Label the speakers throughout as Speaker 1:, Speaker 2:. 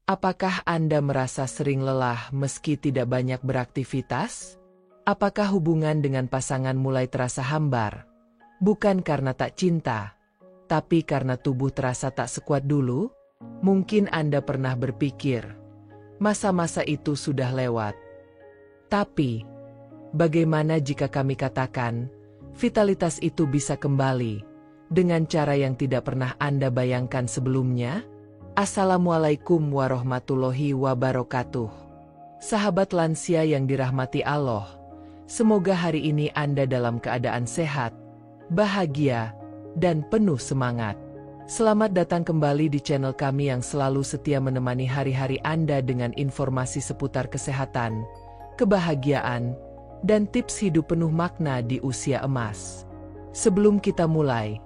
Speaker 1: Apakah Anda merasa sering lelah meski tidak banyak beraktivitas? Apakah hubungan dengan pasangan mulai terasa hambar? Bukan karena tak cinta, tapi karena tubuh terasa tak sekuat dulu? Mungkin Anda pernah berpikir, masa-masa itu sudah lewat. Tapi, bagaimana jika kami katakan, vitalitas itu bisa kembali, dengan cara yang tidak pernah Anda bayangkan sebelumnya? Assalamualaikum warahmatullahi wabarakatuh. Sahabat lansia yang dirahmati Allah, semoga hari ini Anda dalam keadaan sehat, bahagia, dan penuh semangat. Selamat datang kembali di channel kami yang selalu setia menemani hari-hari Anda dengan informasi seputar kesehatan, kebahagiaan, dan tips hidup penuh makna di usia emas. Sebelum kita mulai,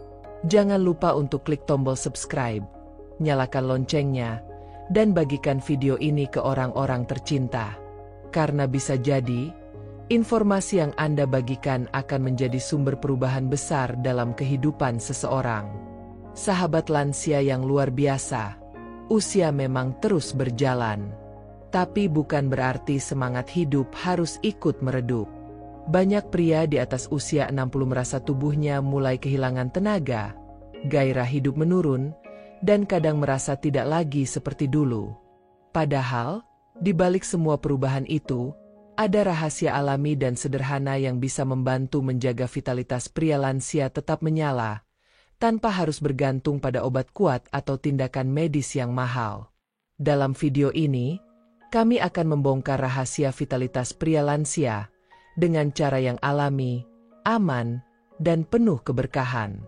Speaker 1: jangan lupa untuk klik tombol subscribe, nyalakan loncengnya, dan bagikan video ini ke orang-orang tercinta. Karena bisa jadi, informasi yang Anda bagikan akan menjadi sumber perubahan besar dalam kehidupan seseorang. Sahabat lansia yang luar biasa, usia memang terus berjalan. Tapi bukan berarti semangat hidup harus ikut meredup. Banyak pria di atas usia 60 merasa tubuhnya mulai kehilangan tenaga, gairah hidup menurun, dan kadang merasa tidak lagi seperti dulu. Padahal, di balik semua perubahan itu, ada rahasia alami dan sederhana yang bisa membantu menjaga vitalitas pria lansia tetap menyala, tanpa harus bergantung pada obat kuat atau tindakan medis yang mahal. Dalam video ini, kami akan membongkar rahasia vitalitas pria lansia dengan cara yang alami, aman, dan penuh keberkahan.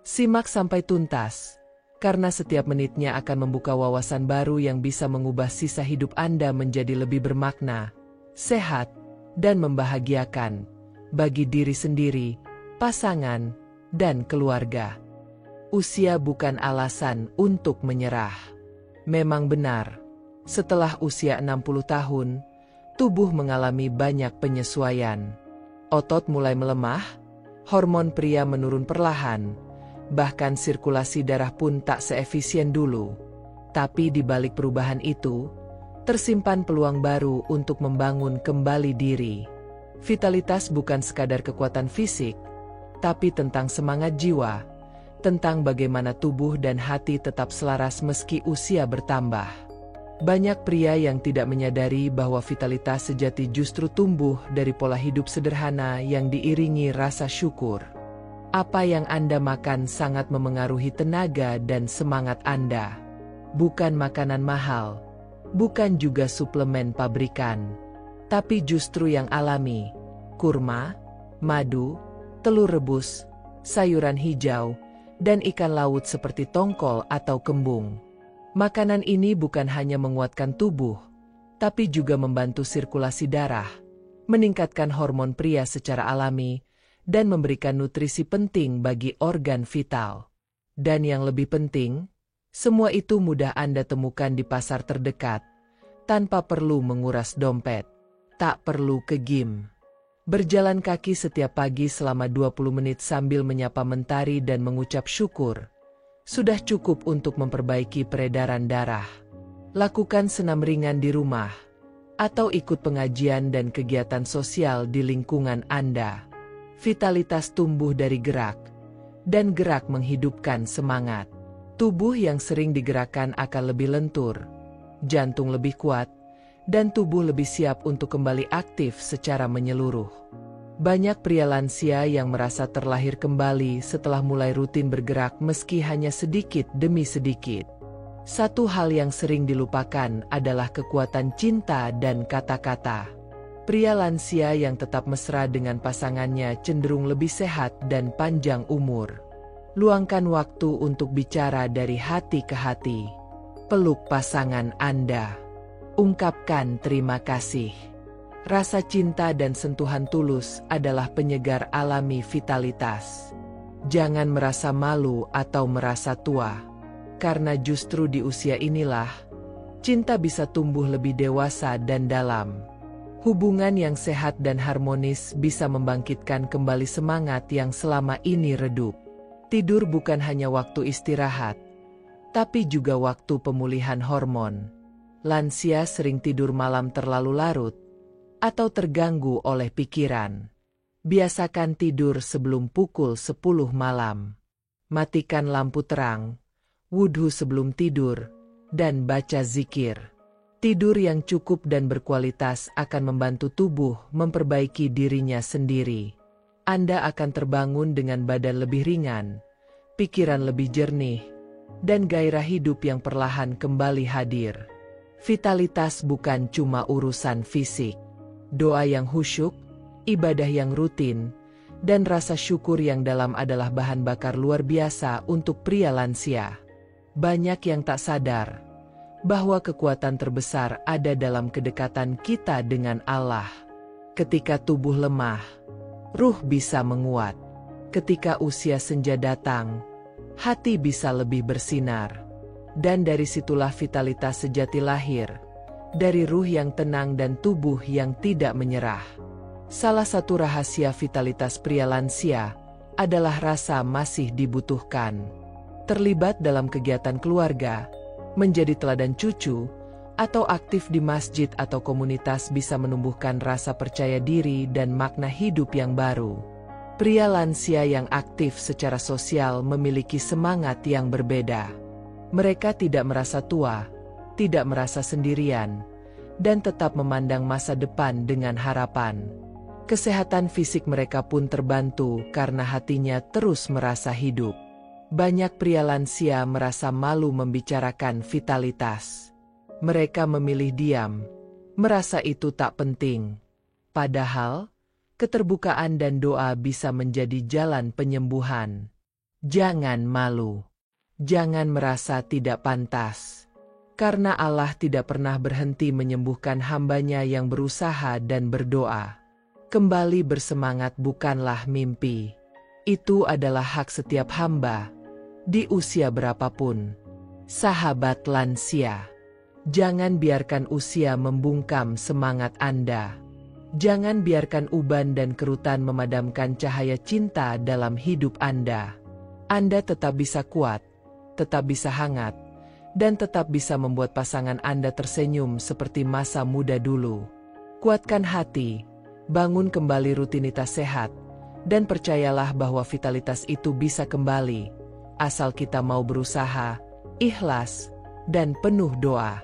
Speaker 1: Simak sampai tuntas, karena setiap menitnya akan membuka wawasan baru yang bisa mengubah sisa hidup Anda menjadi lebih bermakna, sehat, dan membahagiakan bagi diri sendiri, pasangan, dan keluarga. Usia bukan alasan untuk menyerah. Memang benar, setelah usia 60 tahun, tubuh mengalami banyak penyesuaian. Otot mulai melemah, hormon pria menurun perlahan, bahkan sirkulasi darah pun tak seefisien dulu. Tapi di balik perubahan itu, tersimpan peluang baru untuk membangun kembali diri. Vitalitas bukan sekadar kekuatan fisik, tapi tentang semangat jiwa, tentang bagaimana tubuh dan hati tetap selaras meski usia bertambah. Banyak pria yang tidak menyadari bahwa vitalitas sejati justru tumbuh dari pola hidup sederhana yang diiringi rasa syukur. Apa yang Anda makan sangat memengaruhi tenaga dan semangat Anda. Bukan makanan mahal, bukan juga suplemen pabrikan, tapi justru yang alami: kurma, madu, telur rebus, sayuran hijau, dan ikan laut seperti tongkol atau kembung. Makanan ini bukan hanya menguatkan tubuh, tapi juga membantu sirkulasi darah, meningkatkan hormon pria secara alami, dan memberikan nutrisi penting bagi organ vital. Dan yang lebih penting, semua itu mudah Anda temukan di pasar terdekat, tanpa perlu menguras dompet. Tak perlu ke gym. Berjalan kaki setiap pagi selama 20 menit sambil menyapa mentari dan mengucap syukur, sudah cukup untuk memperbaiki peredaran darah. Lakukan senam ringan di rumah, atau ikut pengajian dan kegiatan sosial di lingkungan Anda. Vitalitas tumbuh dari gerak, dan gerak menghidupkan semangat. Tubuh yang sering digerakkan akan lebih lentur, jantung lebih kuat, dan tubuh lebih siap untuk kembali aktif secara menyeluruh. Banyak pria lansia yang merasa terlahir kembali setelah mulai rutin bergerak meski hanya sedikit demi sedikit. Satu hal yang sering dilupakan adalah kekuatan cinta dan kata-kata. Pria lansia yang tetap mesra dengan pasangannya cenderung lebih sehat dan panjang umur. Luangkan waktu untuk bicara dari hati ke hati. Peluk pasangan Anda. Ungkapkan terima kasih. Rasa cinta dan sentuhan tulus adalah penyegar alami vitalitas. Jangan merasa malu atau merasa tua, karena justru di usia inilah, cinta bisa tumbuh lebih dewasa dan dalam. Hubungan yang sehat dan harmonis bisa membangkitkan kembali semangat yang selama ini redup. Tidur bukan hanya waktu istirahat, tapi juga waktu pemulihan hormon. Lansia sering tidur malam terlalu larut atau terganggu oleh pikiran. Biasakan tidur sebelum pukul 10 malam. Matikan lampu terang, wudhu sebelum tidur, dan baca zikir. Tidur yang cukup dan berkualitas akan membantu tubuh memperbaiki dirinya sendiri. Anda akan terbangun dengan badan lebih ringan, pikiran lebih jernih, dan gairah hidup yang perlahan kembali hadir. Vitalitas bukan cuma urusan fisik. Doa yang khusyuk, ibadah yang rutin, dan rasa syukur yang dalam adalah bahan bakar luar biasa untuk pria lansia. Banyak yang tak sadar bahwa kekuatan terbesar ada dalam kedekatan kita dengan Allah. Ketika tubuh lemah, ruh bisa menguat. Ketika usia senja datang, hati bisa lebih bersinar. Dan dari situlah vitalitas sejati lahir, dari ruh yang tenang dan tubuh yang tidak menyerah. Salah satu rahasia vitalitas pria lansia adalah rasa masih dibutuhkan. Terlibat dalam kegiatan keluarga, menjadi teladan cucu, atau aktif di masjid atau komunitas bisa menumbuhkan rasa percaya diri dan makna hidup yang baru. Pria lansia yang aktif secara sosial memiliki semangat yang berbeda. Mereka tidak merasa tua, tidak merasa sendirian, dan tetap memandang masa depan dengan harapan. Kesehatan fisik mereka pun terbantu karena hatinya terus merasa hidup. Banyak pria lansia merasa malu membicarakan vitalitas. Mereka memilih diam, merasa itu tak penting. Padahal, keterbukaan dan doa bisa menjadi jalan penyembuhan. Jangan malu. Jangan merasa tidak pantas. Karena Allah tidak pernah berhenti menyembuhkan hamba-Nya yang berusaha dan berdoa. Kembali bersemangat bukanlah mimpi. Itu adalah hak setiap hamba, di usia berapapun. Sahabat lansia, jangan biarkan usia membungkam semangat Anda. Jangan biarkan uban dan kerutan memadamkan cahaya cinta dalam hidup Anda. Anda tetap bisa kuat, tetap bisa hangat, dan tetap bisa membuat pasangan Anda tersenyum seperti masa muda dulu. Kuatkan hati, bangun kembali rutinitas sehat, dan percayalah bahwa vitalitas itu bisa kembali, asal kita mau berusaha, ikhlas, dan penuh doa.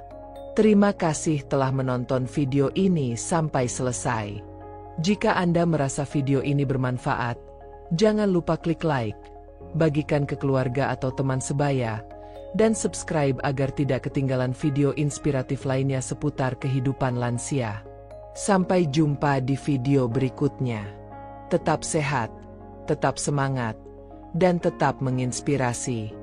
Speaker 1: Terima kasih telah menonton video ini sampai selesai. Jika Anda merasa video ini bermanfaat, jangan lupa klik like, bagikan ke keluarga atau teman sebaya, dan subscribe agar tidak ketinggalan video inspiratif lainnya seputar kehidupan lansia. Sampai jumpa di video berikutnya. Tetap sehat, tetap semangat, dan tetap menginspirasi.